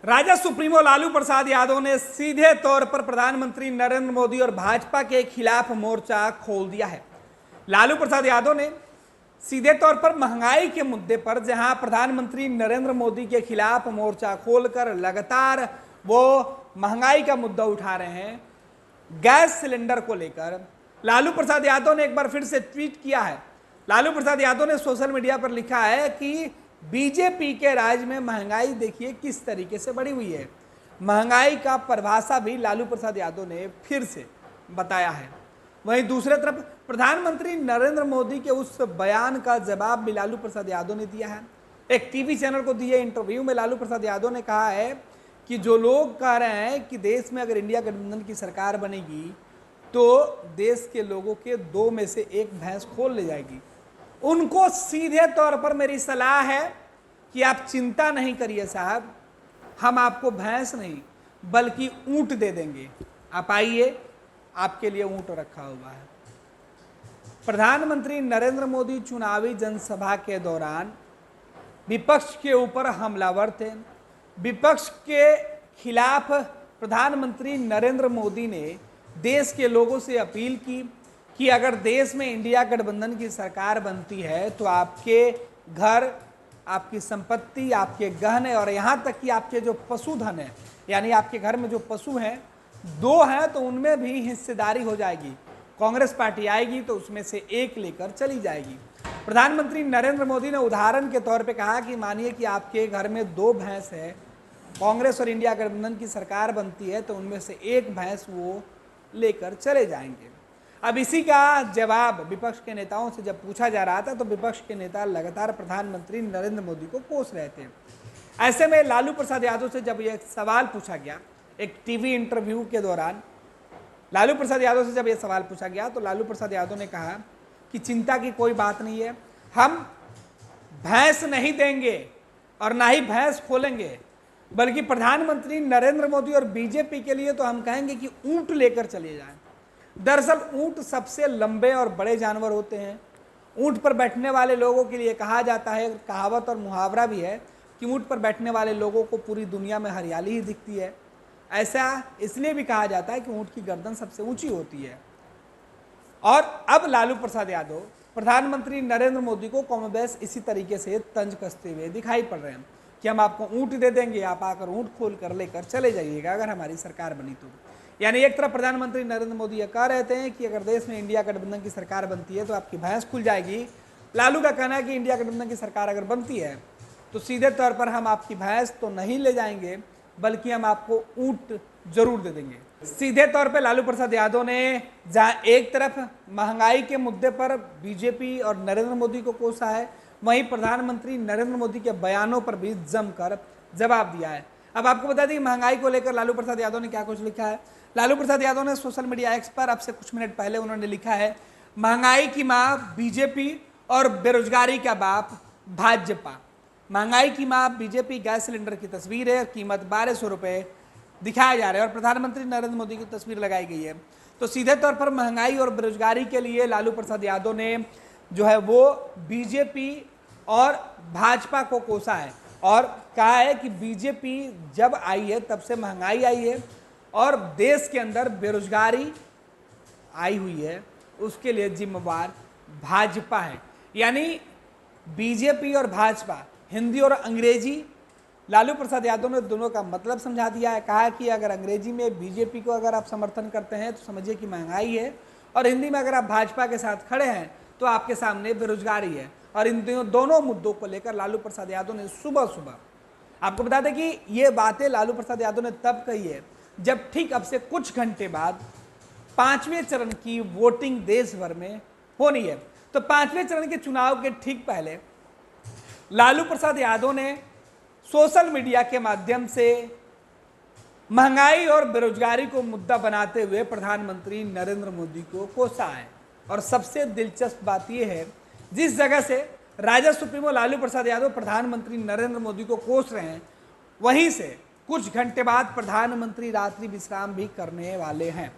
Rajad supremo Lalu Prasad Yadav ने सीधे तौर पर प्रधानमंत्री नरेंद्र मोदी और भाजपा के खिलाफ मोर्चा खोल दिया है। लालू प्रसाद यादव ने सीधे तौर पर महंगाई के मुद्दे पर जहां प्रधानमंत्री नरेंद्र मोदी के खिलाफ मोर्चा खोलकर लगातार वो महंगाई का मुद्दा उठा रहे हैं, गैस सिलेंडर को लेकर लालू प्रसाद यादव ने एक बार फिर से ट्वीट किया है। लालू प्रसाद यादव ने सोशल मीडिया पर लिखा है कि बीजेपी के राज में महंगाई देखिए किस तरीके से बढ़ी हुई है। महंगाई का परिभाषा भी लालू प्रसाद यादव ने फिर से बताया है। वहीं दूसरी तरफ प्रधानमंत्री नरेंद्र मोदी के उस बयान का जवाब भी लालू प्रसाद यादव ने दिया है। एक टीवी चैनल को दिए इंटरव्यू में लालू प्रसाद यादव ने कहा है कि जो लोग कह रहे हैं कि देश में अगर इंडिया गठबंधन की सरकार बनेगी तो देश के लोगों के 2 में से 1 भैंस खोल ले जाएगी, उनको सीधे तौर पर मेरी सलाह है कि आप चिंता नहीं करिए साहब, हम आपको भैंस नहीं बल्कि ऊंट दे देंगे, आप आइए, आपके लिए ऊंट रखा हुआ है। प्रधानमंत्री नरेंद्र मोदी चुनावी जनसभा के दौरान विपक्ष के ऊपर हमलावर थे। विपक्ष के खिलाफ प्रधानमंत्री नरेंद्र मोदी ने देश के लोगों से अपील की कि अगर देश में इंडिया गठबंधन की सरकार बनती है तो आपके घर, आपकी संपत्ति, आपके गहने और यहाँ तक कि आपके जो पशुधन है, यानी आपके घर में जो पशु हैं 2 हैं तो उनमें भी हिस्सेदारी हो जाएगी। कांग्रेस पार्टी आएगी तो उसमें से 1 लेकर चली जाएगी। प्रधानमंत्री नरेंद्र मोदी ने उदाहरण के तौर पे कहा कि मानिए कि आपके घर में 2 भैंस है, कांग्रेस और इंडिया गठबंधन की सरकार बनती है तो उनमें से 1 भैंस वो लेकर चले जाएंगे। अब इसी का जवाब विपक्ष के नेताओं से जब पूछा जा रहा था तो विपक्ष के नेता लगातार प्रधानमंत्री नरेंद्र मोदी को कोस रहे थे। ऐसे में लालू प्रसाद यादव से जब यह सवाल पूछा गया एक टीवी इंटरव्यू के दौरान, लालू प्रसाद यादव से जब यह सवाल पूछा गया तो लालू प्रसाद यादव ने कहा कि चिंता की कोई बात नहीं है, हम भैंस नहीं देंगे और ना ही भैंस खोलेंगे, बल्कि प्रधानमंत्री नरेंद्र मोदी और बीजेपी के लिए तो हम कहेंगे कि ऊंट लेकर चले जाएं। दरअसल ऊंट सबसे लंबे और बड़े जानवर होते हैं। ऊंट पर बैठने वाले लोगों के लिए कहा जाता है, कहावत और मुहावरा भी है कि ऊंट पर बैठने वाले लोगों को पूरी दुनिया में हरियाली ही दिखती है। ऐसा इसलिए भी कहा जाता है कि ऊंट की गर्दन सबसे ऊंची होती है। और अब लालू प्रसाद यादव प्रधानमंत्री नरेंद्र मोदी को कमोबेश इसी तरीके से तंज कसते हुए दिखाई पड़ रहे हैं कि हम आपको ऊंट दे देंगे, आप आकर ऊंट खोल कर लेकर चले जाइएगा अगर हमारी सरकार बनी तो। यानी एक तरफ प्रधानमंत्री नरेंद्र मोदी ये कह रहे थे कि अगर देश में इंडिया गठबंधन की सरकार बनती है तो आपकी भैंस खुल जाएगी। लालू का कहना है कि इंडिया गठबंधन की सरकार अगर बनती है तो सीधे तौर पर हम आपकी भैंस तो नहीं ले जाएंगे बल्कि हम आपको ऊंट जरूर दे देंगे। सीधे तौर पर लालू प्रसाद यादव ने जहां एक तरफ महंगाई के मुद्दे पर बीजेपी और नरेंद्र मोदी को कोसा है, वहीं प्रधानमंत्री नरेंद्र मोदी के बयानों पर भी जमकर जवाब दिया है। अब आपको बता दें महंगाई को लेकर लालू प्रसाद यादव ने क्या कुछ लिखा है। लालू प्रसाद यादव ने सोशल मीडिया एक्स पर अब से कुछ मिनट पहले उन्होंने लिखा है, महंगाई की मां बीजेपी और बेरोजगारी का बाप भाजपा। महंगाई की मां बीजेपी, गैस सिलेंडर की तस्वीर है, कीमत 1200 रुपये दिखाया जा रहा है और प्रधानमंत्री नरेंद्र मोदी की तस्वीर लगाई गई है। तो सीधे तौर पर महंगाई और बेरोजगारी के लिए लालू प्रसाद यादव ने जो है वो बीजेपी और भाजपा को कोसा है और कहा है कि बीजेपी जब आई है तब से महंगाई आई है और देश के अंदर बेरोजगारी आई हुई है, उसके लिए जिम्मेवार भाजपा है। यानी बीजेपी और भाजपा, हिंदी और अंग्रेजी, लालू प्रसाद यादव ने दोनों का मतलब समझा दिया है। कहा कि अगर अंग्रेजी में बीजेपी को अगर आप समर्थन करते हैं तो समझिए कि महंगाई है और हिंदी में अगर आप भाजपा के साथ खड़े हैं तो आपके सामने बेरोजगारी है। और इन दोनों मुद्दों को लेकर लालू प्रसाद यादव ने सुबह सुबह, आपको बता दें कि ये बातें लालू प्रसाद यादव ने तब कही है जब ठीक अब से कुछ घंटे बाद 5वें चरण की वोटिंग देश भर में होनी है। तो 5वें चरण के चुनाव के ठीक पहले लालू प्रसाद यादव ने सोशल मीडिया के माध्यम से महंगाई और बेरोजगारी को मुद्दा बनाते हुए प्रधानमंत्री नरेंद्र मोदी को कोसा है। और सबसे दिलचस्प बात यह है, जिस जगह से राजद सुप्रीमो लालू प्रसाद यादव प्रधानमंत्री नरेंद्र मोदी को कोस रहे हैं, वहीं से कुछ घंटे बाद प्रधानमंत्री रात्रि विश्राम भी करने वाले हैं।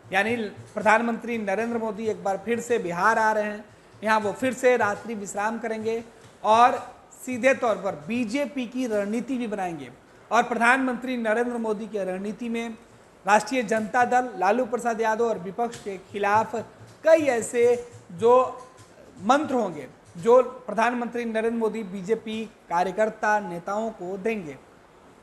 यानी प्रधानमंत्री नरेंद्र मोदी एक बार फिर से बिहार आ रहे हैं, यहाँ वो फिर से रात्रि विश्राम करेंगे और सीधे तौर पर बीजेपी की रणनीति भी बनाएंगे। और प्रधानमंत्री नरेंद्र मोदी की रणनीति में राष्ट्रीय जनता दल, लालू प्रसाद यादव और विपक्ष के खिलाफ कई ऐसे जो मंत्र होंगे जो प्रधानमंत्री नरेंद्र मोदी बीजेपी कार्यकर्ता नेताओं को देंगे।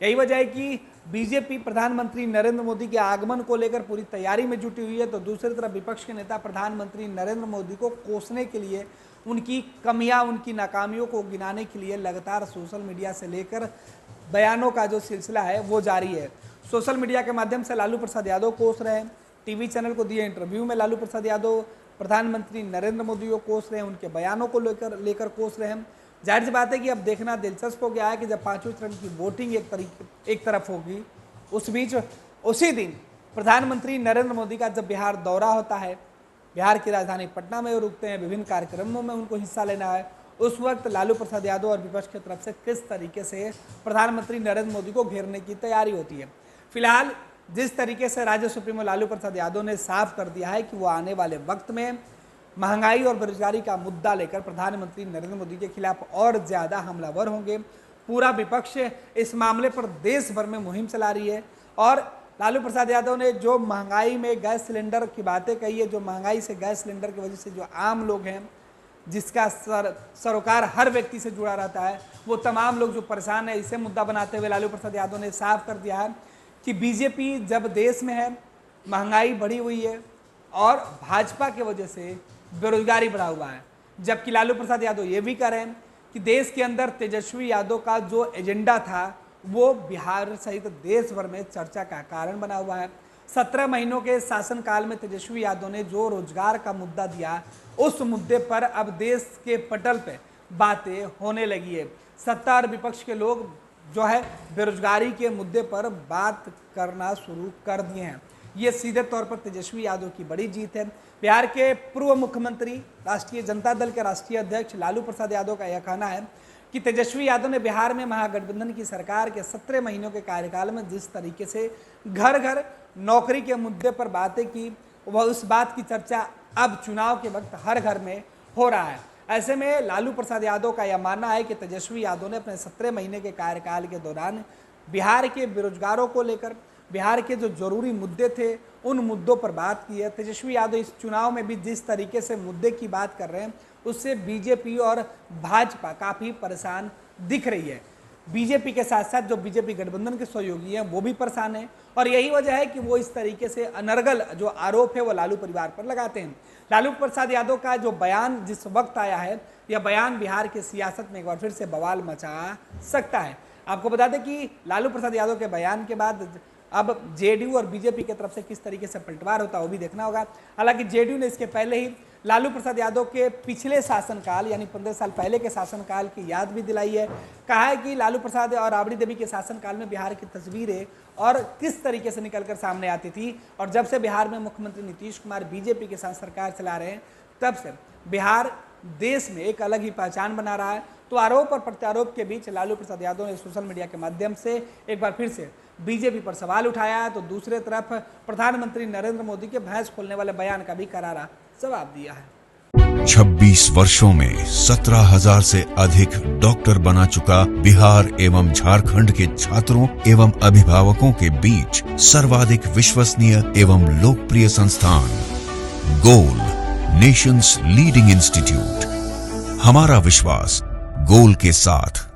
यही वजह है कि बीजेपी प्रधानमंत्री नरेंद्र मोदी के आगमन को लेकर पूरी तैयारी में जुटी हुई है, तो दूसरी तरफ विपक्ष के नेता प्रधानमंत्री नरेंद्र मोदी को कोसने के लिए, उनकी कमियां, उनकी नाकामियों को गिनाने के लिए लगातार सोशल मीडिया से लेकर बयानों का जो सिलसिला है वो जारी है। सोशल मीडिया के माध्यम से लालू प्रसाद यादव कोस रहे हैं, टीवी चैनल को दिए इंटरव्यू में लालू प्रसाद यादव प्रधानमंत्री नरेंद्र मोदी को कोस रहे हैं, उनके बयानों को लेकर कोस रहे हैं। जाहिर सी बात है कि अब देखना दिलचस्प हो गया है कि जब पांचवें चरण की वोटिंग एक तरफ होगी, उस बीच उसी दिन प्रधानमंत्री नरेंद्र मोदी का जब बिहार दौरा होता है, बिहार की राजधानी पटना में रुकते हैं, विभिन्न कार्यक्रमों में उनको हिस्सा लेना है, उस वक्त लालू प्रसाद यादव और विपक्ष की तरफ से किस तरीके से प्रधानमंत्री नरेंद्र मोदी को घेरने की तैयारी होती है। फिलहाल जिस तरीके से राज्य सुप्रीमो लालू प्रसाद यादव ने साफ कर दिया है कि वो आने वाले वक्त में महंगाई और बेरोजगारी का मुद्दा लेकर प्रधानमंत्री नरेंद्र मोदी के खिलाफ और ज़्यादा हमलावर होंगे। पूरा विपक्ष इस मामले पर देश भर में मुहिम चला रही है और लालू प्रसाद यादव ने जो महंगाई में गैस सिलेंडर की बातें कही है, जो महंगाई से गैस सिलेंडर की वजह से जो आम लोग हैं, जिसका सरोकार हर व्यक्ति से जुड़ा रहता है, वो तमाम लोग जो परेशान है, इसे मुद्दा बनाते हुए लालू प्रसाद यादव ने साफ कर दिया है कि बीजेपी जब देश में है, महंगाई बढ़ी हुई है और भाजपा की वजह से बेरोजगारी बढ़ा हुआ है, जबकि लालू प्रसाद यादव ये भी कह रहे हैं कि देश के अंदर तेजस्वी यादव का जो एजेंडा था वो बिहार सहित देश भर में चर्चा का कारण बना हुआ है। 17 महीनों के शासनकाल में तेजस्वी यादव ने जो रोजगार का मुद्दा दिया, उस मुद्दे पर अब देश के पटल पे बातें होने लगी है। सत्ता और विपक्ष के लोग जो है बेरोजगारी के मुद्दे पर बात करना शुरू कर दिए हैं। ये सीधे तौर पर तेजस्वी यादव की बड़ी जीत है। बिहार के पूर्व मुख्यमंत्री, राष्ट्रीय जनता दल के राष्ट्रीय अध्यक्ष लालू प्रसाद यादव का यह कहना है कि तेजस्वी यादव ने बिहार में महागठबंधन की सरकार के 17 महीनों के कार्यकाल में जिस तरीके से घर घर नौकरी के मुद्दे पर बातें की, वह उस बात की चर्चा अब चुनाव के वक्त हर घर में हो रहा है। ऐसे में लालू प्रसाद यादव का यह मानना है कि तेजस्वी यादव ने अपने 17 महीने के कार्यकाल के दौरान बिहार के बेरोजगारों को लेकर, बिहार के जो जरूरी मुद्दे थे, उन मुद्दों पर बात की है। तेजस्वी यादव इस चुनाव में भी जिस तरीके से मुद्दे की बात कर रहे हैं, उससे बीजेपी और भाजपा काफ़ी परेशान दिख रही है। बीजेपी के साथ साथ जो बीजेपी गठबंधन के सहयोगी हैं वो भी परेशान हैं और यही वजह है कि वो इस तरीके से अनर्गल जो आरोप है वो लालू परिवार पर लगाते हैं। लालू प्रसाद यादव का जो बयान जिस वक्त आया है, यह बयान बिहार की सियासत में एक बार फिर से बवाल मचा सकता है। आपको बता दें कि लालू प्रसाद यादव के बयान के बाद अब जेडीयू और बीजेपी की तरफ से किस तरीके से पलटवार होता है वो भी देखना होगा। हालांकि जेडीयू ने इसके पहले ही लालू प्रसाद यादव के पिछले शासनकाल यानी 15 साल पहले के शासनकाल की याद भी दिलाई है। कहा है कि लालू प्रसाद और राबड़ी देवी के शासनकाल में बिहार की तस्वीरें और किस तरीके से निकलकर सामने आती थी, और जब से बिहार में मुख्यमंत्री नीतीश कुमार बीजेपी के साथ सरकार चला रहे हैं, तब से बिहार देश में एक अलग ही पहचान बना रहा है। तो आरोप और प्रत्यारोप के बीच लालू प्रसाद यादव ने सोशल मीडिया के माध्यम से एक बार फिर से बीजेपी पर सवाल उठाया है, तो दूसरे तरफ प्रधानमंत्री नरेंद्र मोदी के भैंस खोलने वाले बयान का भी करारा जवाब दिया है। 26 वर्षों में 17,000 से अधिक डॉक्टर बना चुका बिहार एवं झारखंड के छात्रों एवं अभिभावकों के बीच सर्वाधिक विश्वसनीय एवं लोकप्रिय संस्थान गोल, नेशंस लीडिंग इंस्टीट्यूट। हमारा विश्वास गोल के साथ।